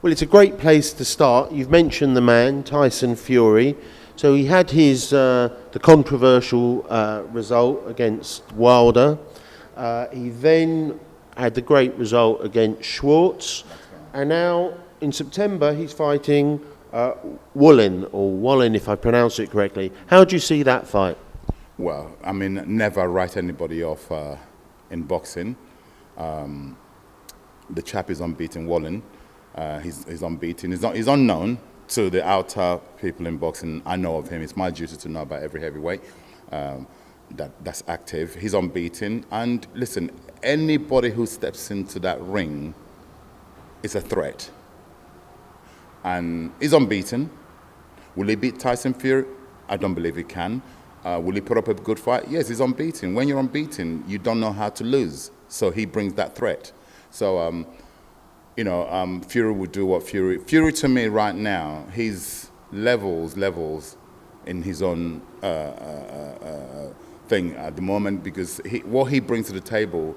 Well, it's a great place to start. You've mentioned the man, Tyson Fury. So he had his the controversial result against Wilder. He then had the great result against Schwartz. And now in September he's fighting Wallin, or Wallin if I pronounce it correctly. How do you see that fight? Well, I mean, never write anybody off in boxing. The chap is unbeaten, Wallin. He's unbeaten. He's unknown to the outer people in boxing. I know of him. It's my duty to know about every heavyweight that's active. He's unbeaten. And listen, anybody who steps into that ring is a threat. And he's unbeaten. Will he beat Tyson Fury? I don't believe he can. Will he put up a good fight? Yes, he's unbeaten. When you're unbeaten, you don't know how to lose. So he brings that threat. So, Fury will do what Fury to me right now, he's levels in his own thing at the moment, because what he brings to the table,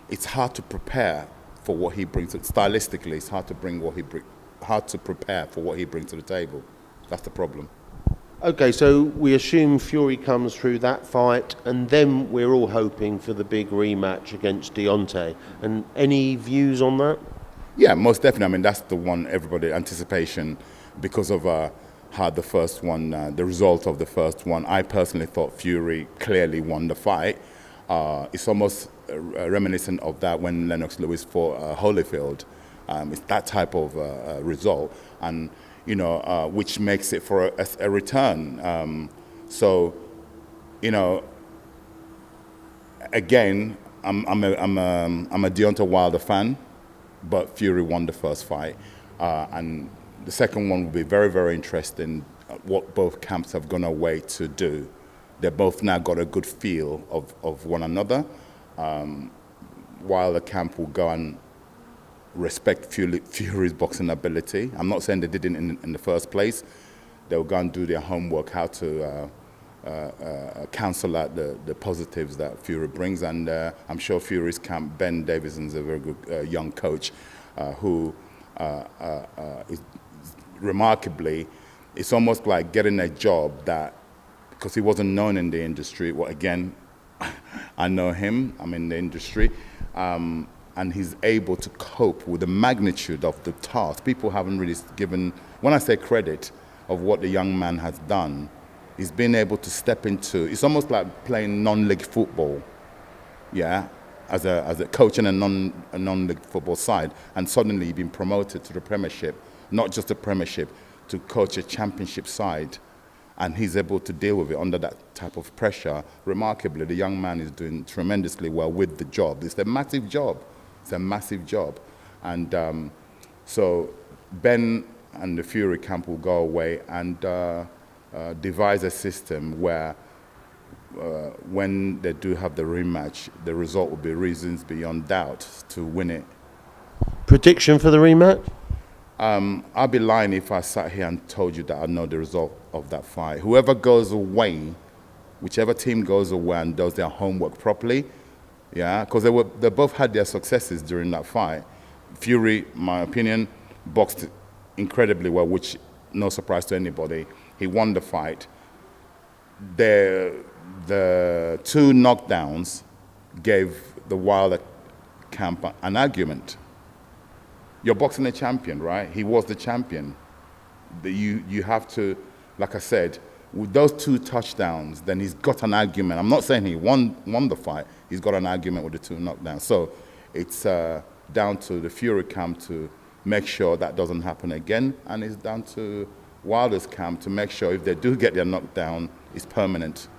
it's hard to prepare for what he brings. Stylistically, it's hard to prepare for what he brings to the table. That's the problem. Okay, so we assume Fury comes through that fight, and then we're all hoping for the big rematch against Deontay. And any views on that? Yeah, most definitely. I mean, that's the one everybody anticipation because of how the first one, the result of the first one. I personally thought Fury clearly won the fight. It's almost reminiscent of that when Lennox Lewis fought Holyfield. It's that type of result, and which makes it for a return. Again, I'm a Deontay Wilder fan. But Fury won the first fight. And the second one will be very, very interesting, what both camps have gone away to do. They both now got a good feel of one another. While the camp will go and respect Fury's boxing ability. I'm not saying they didn't in the first place. They'll go and do their homework, how to cancel out the positives that Fury brings, and I'm sure Fury's camp, Ben Davison's a very good young coach who is remarkably, it's almost like getting a job that, because he wasn't known in the industry, well again, I know him, I'm in the industry, and he's able to cope with the magnitude of the task. People haven't really given, when I say credit of what the young man has done, he's been able to step into, it's almost like playing non-league football, yeah, as a coach in a non-league football side, and suddenly you've been promoted to the Premiership, not just the Premiership, to coach a Championship side, and he's able to deal with it under that type of pressure. Remarkably, the young man is doing tremendously well with the job. It's a massive job. It's a massive job. And so Ben and the Fury camp will go away and devise a system where when they do have the rematch, the result will be reasons beyond doubt to win it. Prediction for the rematch? I'd be lying if I sat here and told you that I know the result of that fight. Whoever goes away, whichever team goes away and does their homework properly, yeah, because they both had their successes during that fight. Fury, my opinion, boxed incredibly well, which no surprise to anybody. He won the fight. The two knockdowns gave the Wilder camp an argument. You're boxing a champion, right? He was the champion. You have to, like I said, with those two touchdowns, then he's got an argument. I'm not saying he won the fight. He's got an argument with the two knockdowns. So it's down to the Fury camp to make sure that doesn't happen again, and it's down to Wilder's camp to make sure if they do get their knockdown, it's permanent.